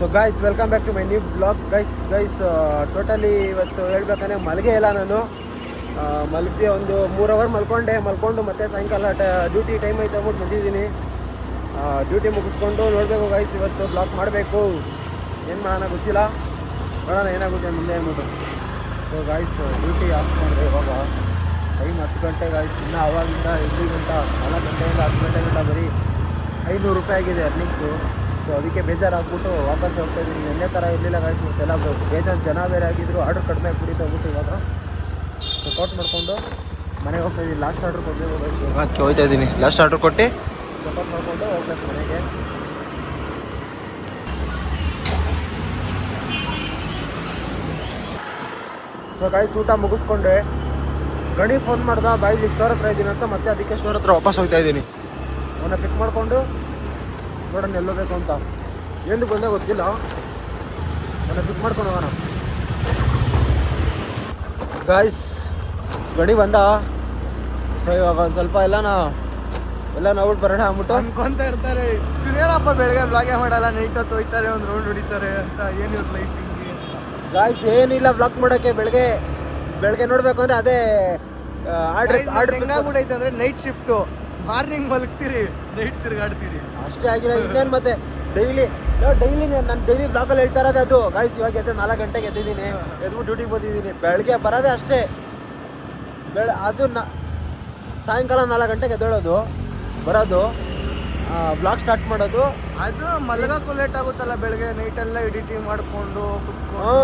So guys welcome back to my new blog. Guys totally ಇವತ್ತು ಹೇಳ್ಬೇಕಂದ್ರೆ ಮಲಗೇ ಇಲ್ಲ ನಾನು. ಮಲಗಿ ಒಂದು 3 ಅವರ್ ಮಲ್ಕೊಂಡು ಮತ್ತೆ ಸಾಯಂಕಾಲ ಡ್ಯೂಟಿ ಟೈಮ್ ಐತೆ ಅಂದ್ಬಿಟ್ಟು ಬಂದಿದ್ದೀನಿ. ಡ್ಯೂಟಿ ಮುಗಿಸ್ಕೊಂಡು ನೋಡಬೇಕು ಗೈಸ್, ಇವತ್ತು ಬ್ಲಾಗ್ ಮಾಡಬೇಕು. ಏನು ಮಾಡೋಣ ಗೊತ್ತಿಲ್ಲ, ನೋಡೋಣ ಏನಾಗುತ್ತೆ ಮುಂದೆ ಅಂದ್ಬಿಟ್ಟು. ಸೊ ಗೈಸ್ ಡ್ಯೂಟಿ ಆಫ್ ಮಾಡಿದೆ. ಇವಾಗ ಟೈಮ್ 10 ಗಂಟೆ ಗೈಸ್. ಇನ್ನೂ ಅವಾಗಿಂದ 8 ಗಂಟೆ 4 ಗಂಟೆಯಿಂದ 10 ಗಂಟೆಗಿಂತ ಬರೀ 500 ರೂಪಾಯಿ ಆಗಿದೆ ಅರ್ನಿಂಗ್ಸು. ಸೊ ಅದಕ್ಕೆ ಬೇಜಾರಾಗ್ಬಿಟ್ಟು ವಾಪಸ್ ಹೋಗ್ತಾ ಇದ್ದೀನಿ. ನಿನ್ನೆ ಥರ ಇರಲಿಲ್ಲ ಗಾಯ್ಸ್, ಇವತ್ತೆಲ್ಲ ಬೇಜಾರು ಜನ ಬೇರೆ ಆಗಿದ್ರು. ಆರ್ಡ್ರ್ ಕಡಿಮೆ ಆಗ್ಬಿಟ್ಟು ಹೋಗ್ಬಿಟ್ಟು ಇವಾಗ ಚೆಕ್ಔಟ್ ಮಾಡಿಕೊಂಡು ಮನೆಗೆ ಹೋಗ್ತಾ ಇದ್ದೀನಿ. ಲಾಸ್ಟ್ ಆರ್ಡ್ರ್ ಕೊಡಬೇಕು ಗೈಸ್, ಅದಕ್ಕೆ ಹೋಗ್ತಾ ಇದ್ದೀನಿ. ಲಾಸ್ಟ್ ಆರ್ಡ್ರ್ ಕೊಟ್ಟು ಚೆಕ್ಔಟ್ ಮಾಡಿಕೊಂಡು ಹೋಗ್ಬೇಕು ಮನೆಗೆ. ಸೊ ಗಾಯ್ಸ್ ಊಟ ಮುಗಿಸ್ಕೊಂಡೆ. ಗಣಿ ಫೋನ್ ಮಾಡ್ದ, ಬಾಯಿಲಿ ಸ್ಟೋರ್ ಹತ್ರ ಇದ್ದೀನಿ ಅಂತ. ಮತ್ತೆ ಅದಕ್ಕೆ ಸ್ಟೋರ್ ಹತ್ರ ವಾಪಸ್ ಹೋಗ್ತಾ ಇದ್ದೀನಿ. ಅವನ್ನ ಪಿಕ್ ಮಾಡಿಕೊಂಡು ನೋಡೋಣ ಎಲ್ಲೋಬೇಕು ಅಂತ. ಏನು ಬಂದೇ ಗೊತ್ತಿಲ್ಲ, ಅವನ್ನ ಪಿಕ್ ಮಾಡ್ಕೊಂಡು ಹೋಗೋಣ. ಗಾಯ್ಸ್ ಗಣಿ ಬಂದ. ಸೊ ಇವಾಗ ಒಂದು ಸ್ವಲ್ಪ ಎಲ್ಲ ನೋಡ್ಬಿಟ್ಟು ಬರೋಣ ಅಂದ್ಬಿಟ್ಟು ಅನ್ಕೊಂತ ಇರ್ತಾರೆ. ಏನಪ್ಪ ಬೆಳಗ್ಗೆ ಬ್ಲಾಗೇ ಮಾಡಲ್ಲ, ನೈಟ್ ಹೊತ್ತು ಹೋಗ್ತಾರೆ, ಒಂದು ರೌಂಡ್ ಹೊಡಿತಾರೆ ಅಂತ. ಏನು ಇವ್ರ ಲೈಫ್ ಹಿಂಗೆ ಗಾಯ್ಸ್? ಏನಿಲ್ಲ ಬ್ಲಾಗ್ ಮಾಡೋಕ್ಕೆ. ಬೆಳಗ್ಗೆ ನೋಡ್ಬೇಕು ಅಂದರೆ ಅದೇ ಆರ್ಡ್ರ್ ಹೆಂಗಾಗ್ಬಿಟ್ಟೈತೆ ಅಂದರೆ ನೈಟ್ ಶಿಫ್ಟು. ಮಾರ್ನಿಂಗ್ ಮಲಗ್ತೀರಿ, ನೈಟ್ ತಿರುಗಾಡ್ತೀರಿ, ಅಷ್ಟೇ ಆಗಿರೋದು. ಇನ್ನೇನು ಮತ್ತೆ ಡೈಲಿ ನಾನು ಡೈಲಿ ಬ್ಲಾಗಲ್ಲಿ ಹೇಳ್ತಾ ಇರೋದು ಅದು. ಗಾಯ್ಸ್ ಇವಾಗ 4 ಗಂಟೆಗೆ ಎದ್ದಿದ್ದೀನಿ, ಎದ್ಬಿಟ್ಟು ಡ್ಯೂಟಿಗೆ ಬಂದಿದ್ದೀನಿ. ಬೆಳಗ್ಗೆ ಬರೋದೇ ಅಷ್ಟೇ. ಅದು ಸಾಯಂಕಾಲ 4 ಗಂಟೆಗೆ ಎದ್ದೇಳೋದು, ಬರೋದು, ಬ್ಲಾಗ್ ಸ್ಟಾರ್ಟ್ ಮಾಡೋದು. ಅದು ಮಲಗಕ್ಕೂ ಲೇಟ್ ಆಗುತ್ತಲ್ಲ ಬೆಳಗ್ಗೆ. ನೈಟೆಲ್ಲ ಎಡಿಟಿಂಗ್ ಮಾಡಿಕೊಂಡು ಕುತ್ಕೊಂಡು.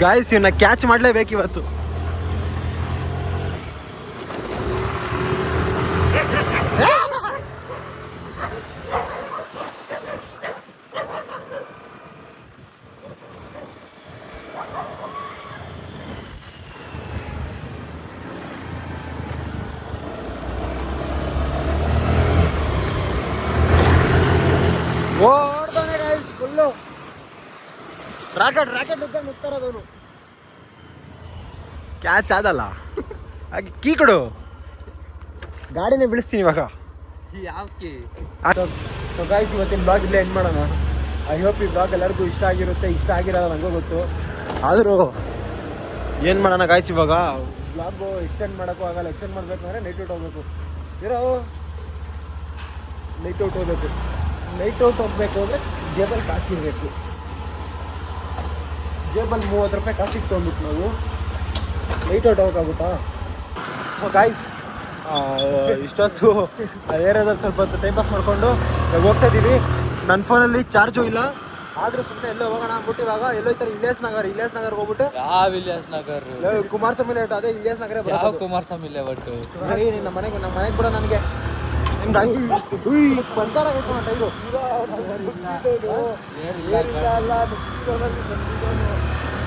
ಗಾಯ್ಸ್ ಇವನ್ನ ಕ್ಯಾಚ್ ಮಾಡಲೇಬೇಕು ಇವತ್ತು. ಓಡ್ತಾನೆ ಗಾಯ್ಸ್, ಫುಲ್ಲು ರಾಕೆಟ್ ಉದ್ದ ಮುಗ್ತಾರದವನು. ಕ್ಯಾಚ್ ಆದಲ್ಲ, ಹಾಗೆ ಕೀ ಕೊಡು, ಗಾಡಿನೇ ಬಿಡಿಸ್ತೀನಿ ಇವಾಗ. ಯಾವ ಕೀ? ಸೊ ಗಾಯ್ಸ್ ಇವತ್ತಿನ ಬ್ಲಾಗ್ ಇಲ್ಲೇ ಎಂಡ್ ಮಾಡೋಣ. ಐ ಹೋಪ್ ಈ ಬ್ಲಾಗ್ ಎಲ್ಲರಿಗೂ ಇಷ್ಟ ಆಗಿರುತ್ತೆ. ಇಷ್ಟ ಆಗಿರೋದು ನನಗೂ ಗೊತ್ತು, ಆದರೂ ಏನು ಮಾಡೋಣ ಗಾಯ್ಸ್. ಇವಾಗ ಬ್ಲಾಗು ಎಕ್ಸ್ಟೆಂಡ್ ಮಾಡೋಕ್ಕೂ ಆಗಲ್ಲ. ಎಕ್ಸ್ಟೆಂಡ್ ಮಾಡಬೇಕಂದ್ರೆ ನೈಟ್ ಔಟ್ ಹೋಗ್ಬೇಕು. ನೈಟ್ ಔಟ್ ಹೋಗ್ಬೇಕು ಅಂದರೆ ಜೇಬಲ್ಲಿ ಕಾಸು ಇರಬೇಕು. ಜೇಬಲ್ಲಿ 30 ರೂಪಾಯಿ ಕಾಸು ಇಟ್ಕೊಂಡ್ಬಿಟ್ಟು ನಾವು ನೈಟ್ ಔಟ್ ಹೋಗೋಕ್ಕಾಗುತ್ತಾ? ಸೊ ಗಾಯ್ಸ್ ಇಷ್ಟೊತ್ತು ಏರಿಯಾದಲ್ಲಿ ಸ್ವಲ್ಪ ಹೊತ್ತು ಟೈಮ್ ಪಾಸ್ ಮಾಡಿಕೊಂಡು ಹೋಗ್ತಾ ಇದ್ದೀವಿ. ನನ್ನ ಫೋನಲ್ಲಿ ಚಾರ್ಜು ಇಲ್ಲ, ಆದರೂ ಸುಮ್ಮನೆ ಎಲ್ಲೋ ಹೋಗೋಣ ಅಂದ್ಬಿಟ್ಟು ಇವಾಗ ಎಲ್ಲೋಯ್ತಾರೆ ಇಲಿಯಾಸ್ ನಗರ್ ಹೋಗ್ಬಿಟ್ಟು. ಯಾವ ಇಲಿಯಾಸ್ ನಗರ್? ಕುಮಾರಸ್ವಾಮಿ ಲೇಟ್, ಅದೇ ಇಲಿಯಾಸ್ ನಗರ. ಯಾವ ಕುಮಾರಸ್ವಾಮಿ ಲೇಔಟ್? ನಮ್ಮ ಮನೆಗೆ ಕೂಡ ನನಗೆ ಪಂಚರ್ ಆಗೈತೆ ಟೈರು.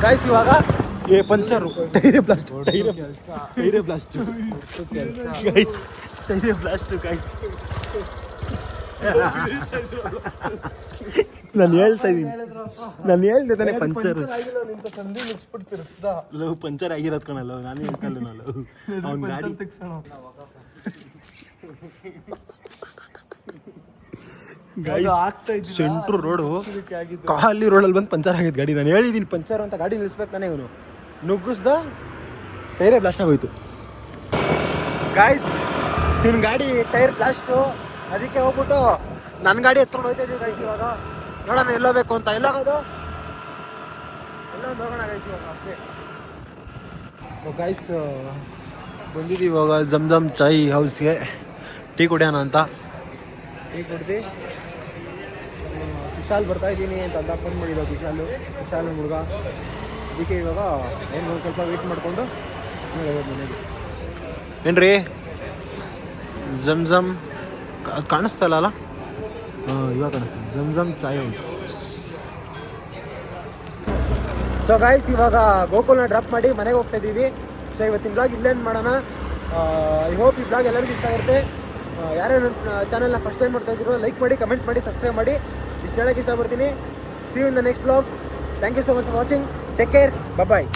ಗಾಯ್ಸ್ ಇವಾಗ ಪಂಚರು, ಟೈರೇ ಬ್ಲಾಸ್ಟ್ ಗೈಸ್, ಟೈರೇ ಬ್ಲಾಸ್ಟ್ ಗೈಸ್. ನಾನು ಹೇಳ್ದೆ ತಾನೆ ಪಂಚರ್ ಪಂಚರ್ ಆಗಿರೋದು ಕಣಲ್ಲ. ನಾನು ಹೇಳ್ತಲ್ಲ ಅವ್ನ ಗಾಡಿ ಸೆಂಟ್ರ್ ರೋಡು, ಖಾಲಿ ರೋಡಲ್ಲಿ ಬಂದು ಪಂಚರ್ ಆಗಿದ್ದು ಗಾಡಿ. ನಾನು ಹೇಳಿದ್ದೀನಿ ಪಂಚರ್ ಅಂತ. ಗಾಡಿ ನಿಲ್ಲಿಸ್ಬೇಕು ತಾನೇ, ಇವನು ನುಗ್ಗಿಸ್ದ, ಟೈರೇ ಬ್ಲಾಸ್ಟ್ ಆಗೋಯ್ತು ಗಾಯ್ಸ್. ಇವನು ಗಾಡಿ ಟೈರ್ ಬ್ಲಾಸ್ಟು. ಅದಕ್ಕೆ ಹೋಗ್ಬಿಟ್ಟು ನನ್ನ ಗಾಡಿ ಎತ್ಕೊಂಡು ಹೋಗ್ತಾ ಇದ್ದೀವಿ ಗಾಯ್ಸ್. ಇವಾಗ ನೋಡೋಣ ಎಲ್ಲೋಬೇಕು ಅಂತ. ಎಲ್ಲೋಗೋದು ಎಲ್ಲೊಂದು ಹೋಗೋಣ ಗಾಯ್ಸ್ ಇವಾಗ ಅಷ್ಟೇ. ಸೊ ಗಾಯ್ಸ್ ಬಂದಿದ್ದೀವಿ ಇವಾಗ ಜಮ್ ಚಾಯ್ ಹೌಸ್ಗೆ ಟೀ ಕುಡಿಯೋಣ ಅಂತ. ಟೀ ಕುಡ್ದು ವಿಶಾಲ್ ಬರ್ತಾ ಇದ್ದೀನಿ ಅಂತ ಫೋನ್ ಮಾಡಿದ್ದ. ವಿಶಾಲ್ ಹುಡುಗ. ಅದಕ್ಕೆ ಇವಾಗ ಏನು ಒಂದು ಸ್ವಲ್ಪ ವೇಟ್ ಮಾಡಿಕೊಂಡು ಮನೆಗೆ. ಏನ್ರಿ ಜಮ್ ಕಾಣಿಸ್ತಾ ಇಲ್ಲ? ಇವಾಗ ಜಮ್ ಚಾಯ್ ಹೌಸ್. ಸೊ ಗಾಯ್ಸ್ ಇವಾಗ ಗೋಕುಲ್ನ ಡ್ರಾಪ್ ಮಾಡಿ ಮನೆಗೆ ಹೋಗ್ತಾ ಇದ್ದೀವಿ. ಸೊ ಇವತ್ತಿನ ಬ್ಲಾಗ್ ಇಲ್ಲೇನು ಮಾಡೋಣ. ಐ ಹೋಪ್ ಈ ಬ್ಲಾಗ್ ಎಲ್ಲರಿಗೂ ಇಷ್ಟ ಆಗುತ್ತೆ. ಯಾರ್ಯಾರು ಚಾನಲ್ನ ಫಸ್ಟ್ ಟೈಮ್ ಮಾಡ್ತಾ ಇದ್ದೀರೋ ಲೈಕ್ ಮಾಡಿ, ಕಮೆಂಟ್ ಮಾಡಿ, ಸಬ್ಸ್ಕ್ರೈಬ್ ಮಾಡಿ. ಇಷ್ಟು ಹೇಳೋಕ್ಕೆ ಇಷ್ಟಪಡ್ತೀನಿ. See you in the next blog. Thank you so much for watching. Take care, bye.